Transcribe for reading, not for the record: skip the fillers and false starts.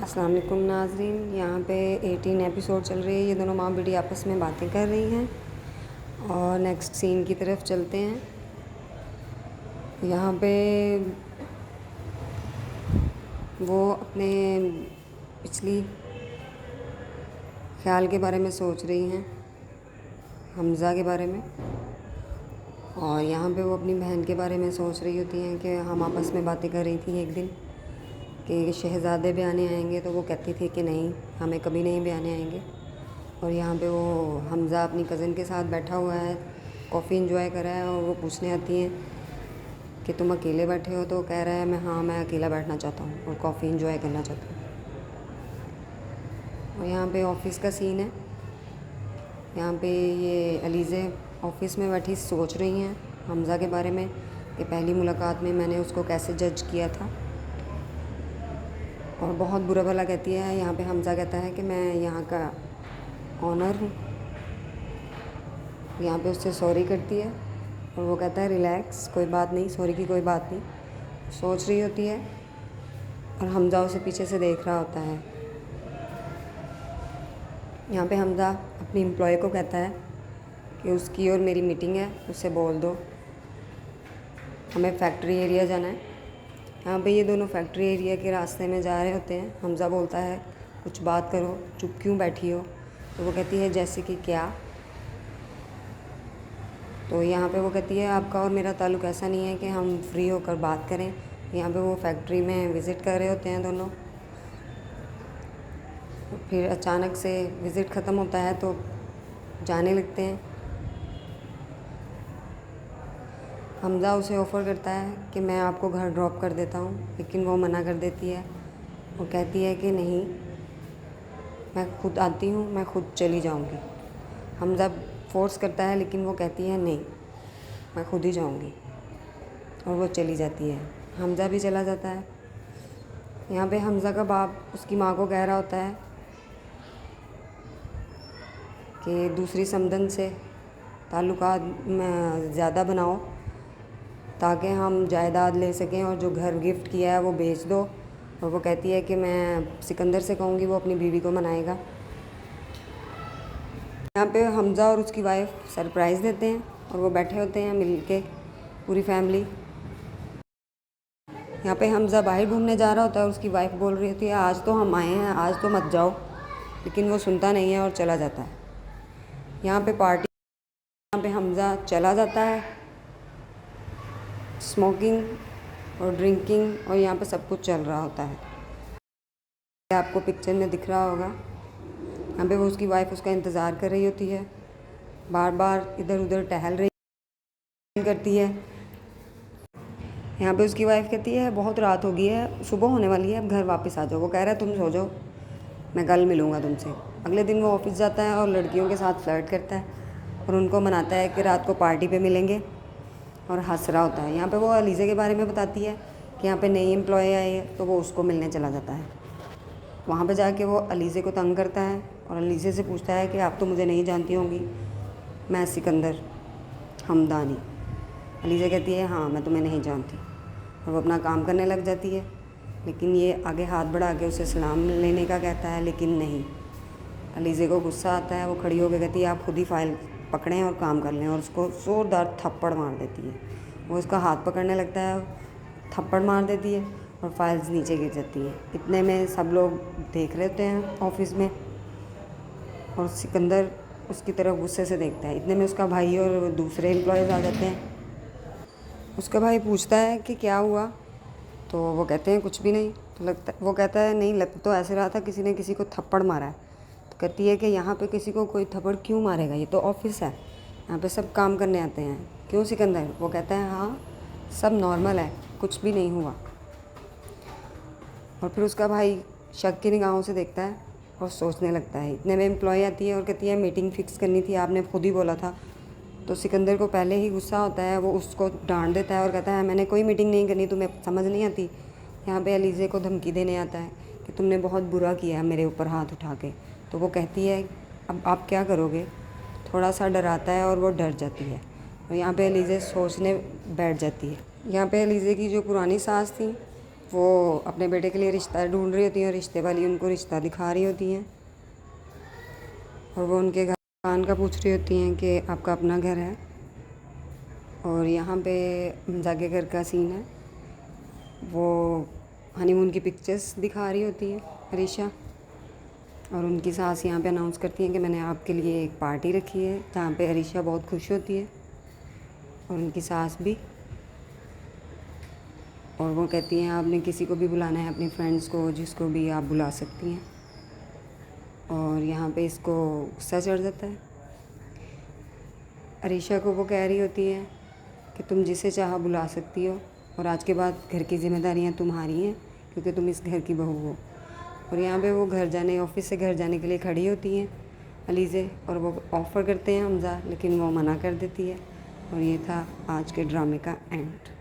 अस्सलाम वालेकुम नाज़रीन। यहाँ पे 18 एपिसोड चल रही है। ये दोनों माँ बेटी आपस में बातें कर रही हैं और नेक्स्ट सीन की तरफ चलते हैं। यहाँ पे वो अपने पिछली ख्याल के बारे में सोच रही हैं, हमज़ा के बारे में, और यहाँ पे वो अपनी बहन के बारे में सोच रही होती हैं कि हम आपस में बातें कर रही थी एक दिन कि शहज़ादे ब्याने आएंगे, तो वो कहती थी कि नहीं, हमें कभी नहीं ब्याने आएंगे। और यहाँ पे वो हमज़ा अपनी कज़न के साथ बैठा हुआ है, कॉफ़ी इंजॉय कर रहा है, और वो पूछने आती हैं कि तुम अकेले बैठे हो, तो कह रहा है मैं अकेला बैठना चाहता हूँ और कॉफ़ी इंजॉय करना चाहता हूँ। और यहाँ पे ऑफ़िस का सीन है। यहाँ पे ये अलीज़े ऑफ़िस में बैठी सोच रही हैं हमज़ा के बारे में कि पहली मुलाकात में मैंने उसको कैसे जज किया था, और बहुत बुरा भला कहती है। यहाँ पे हमज़ा कहता है कि मैं यहाँ का ऑनर हूँ। यहाँ पे उससे सॉरी करती है और वो कहता है रिलैक्स, कोई बात नहीं, सॉरी की कोई बात नहीं। सोच रही होती है और हमज़ा उसे पीछे से देख रहा होता है। यहाँ पे हमज़ा अपनी एम्प्लॉय को कहता है कि उसकी और मेरी मीटिंग है, उससे बोल दो हमें फैक्ट्री एरिया जाना है। यहाँ पे ये दोनों फैक्ट्री एरिया के रास्ते में जा रहे होते हैं। हमज़ा बोलता है कुछ बात करो, चुप क्यों बैठी हो? तो वो कहती है जैसे कि क्या? तो यहाँ पे वो कहती है आपका और मेरा ताल्लुक़ ऐसा नहीं है कि हम फ्री होकर बात करें। यहाँ पे वो फैक्ट्री में विज़िट कर रहे होते हैं दोनों। फिर अचानक से विज़िट ख़त्म होता है तो जाने लगते हैं। हमज़ा उसे ऑफ़र करता है कि मैं आपको घर ड्रॉप कर देता हूँ, लेकिन वो मना कर देती है। वो कहती है कि नहीं, मैं खुद आती हूँ, मैं खुद चली जाऊँगी। हमज़ा फ़ोर्स करता है, लेकिन वो कहती है नहीं, मैं खुद ही जाऊँगी, और वो चली जाती है। हमज़ा भी चला जाता है। यहाँ पे हमज़ा का बाप उसकी माँ को कह रहा होता है कि दूसरी समदन से ताल्लुकात ज़्यादा बनाओ ताकि हम जायदाद ले सकें, और जो घर गिफ्ट किया है वो बेच दो। और वो कहती है कि मैं सिकंदर से कहूँगी, वो अपनी बीवी को मनाएगा। यहाँ पे हमज़ा और उसकी वाइफ सरप्राइज़ देते हैं और वो बैठे होते हैं मिल के, पूरी फैमिली। यहाँ पे हमज़ा बाहर घूमने जा रहा होता है और उसकी वाइफ बोल रही होती है आज तो हम आए हैं, आज तो मत जाओ, लेकिन वो सुनता नहीं है और चला जाता है। यहाँ पे पार्टी, यहाँ पे हमज़ा चला जाता है। स्मोकिंग और ड्रिंकिंग और यहाँ पे सब कुछ चल रहा होता है। आपको पिक्चर में दिख रहा होगा। यहाँ पे वो उसकी वाइफ उसका इंतज़ार कर रही होती है, बार बार इधर उधर टहल रही करती है। यहाँ पे उसकी वाइफ कहती है बहुत रात हो गई है, सुबह होने वाली है, अब घर वापस आ जाओ। वो कह रहा है तुम सो जाओ, मैं कल मिलूँगा तुमसे। अगले दिन वो ऑफिस जाता है और लड़कियों के साथ फ्लर्ट करता है और उनको मनाता है कि रात को पार्टी पे मिलेंगे, और हंस रहा होता है। यहाँ पे वो अलीज़े के बारे में बताती है कि यहाँ पे नई एम्प्लॉय आई है, तो वो उसको मिलने चला जाता है। वहाँ पे जाके वो अलीज़े को तंग करता है और अलीज़े से पूछता है कि आप तो मुझे नहीं जानती होंगी, मैं सिकंदर हमदानी। अलीज़ा कहती है हाँ, मैं तुम्हें नहीं जानती, और वो अपना काम करने लग जाती है। लेकिन ये आगे हाथ बढ़ा के उसे सलाम लेने का कहता है, लेकिन नहीं। अलीज़े को गुस्सा आता है, वो खड़ी होकर कहती है आप खुद ही फ़ाइल पकड़ें और काम कर लें, और उसको ज़ोरदार थप्पड़ मार देती है। वो उसका हाथ पकड़ने लगता है, थप्पड़ मार देती है और फाइल्स नीचे गिर जाती हैं। इतने में सब लोग देख रहे होते हैं ऑफिस में, और सिकंदर उसकी तरफ गुस्से से देखता है। इतने में उसका भाई और दूसरे एम्प्लॉयज़ आ जाते हैं। उसका भाई पूछता है कि क्या हुआ, तो वो कहते हैं कुछ भी नहीं। तो वो कहता है नहीं, लग तो ऐसे रहा था किसी ने किसी को थप्पड़ मारा है। तो कहती है कि यहाँ पे किसी को कोई थप्पड़ क्यों मारेगा, ये तो ऑफिस है, यहाँ पे सब काम करने आते हैं, क्यों सिकंदर? वो कहता है हाँ, सब नॉर्मल है, कुछ भी नहीं हुआ। और फिर उसका भाई शक की निगाहों से देखता है और सोचने लगता है। इतने में एम्प्लॉय आती है और कहती है मीटिंग फ़िक्स करनी थी, आपने खुद ही बोला था। तो सिकंदर को पहले ही गुस्सा होता है, वो उसको डांट देता है और कहता है मैंने कोई मीटिंग नहीं करनी, तुम्हें समझ नहीं आती। यहाँ पे अलीज़े को धमकी देने आता है कि तुमने बहुत बुरा किया मेरे ऊपर हाथ उठा के। तो वो कहती है अब आप क्या करोगे? थोड़ा सा डराता है और वो डर जाती है, और यहाँ पे अलीज़े सोचने बैठ जाती है। यहाँ पे अलीज़े की जो पुरानी सास थी वो अपने बेटे के लिए रिश्ता ढूंढ रही होती हैं और रिश्ते वाली उनको रिश्ता दिखा रही होती हैं और वो उनके घर मकान का पूछ रही होती हैं कि आपका अपना घर है। और यहाँ पे जाके घर का सीन है, वो हनीमून की पिक्चर्स दिखा रही होती है अरीशा, और उनकी सास यहाँ पे अनाउंस करती हैं कि मैंने आपके लिए एक पार्टी रखी है, जहाँ पे अरीशा बहुत खुश होती है और उनकी सास भी। और वो कहती हैं आपने किसी को भी बुलाना है, अपनी फ्रेंड्स को, जिसको भी आप बुला सकती हैं। और यहाँ पे इसको गुस्सा चढ़ जाता है। अरीशा को वो कह रही होती है कि तुम जिसे चाहा बुला सकती हो और आज के बाद घर की जिम्मेदारियाँ तुम्हारी हैं, क्योंकि तुम इस घर की बहू हो। और यहाँ पे वो ऑफ़िस से घर जाने के लिए खड़ी होती हैं अलीज़े, और वो ऑफ़र करते हैं हमज़ा, लेकिन वो मना कर देती है। और ये था आज के ड्रामे का एंड।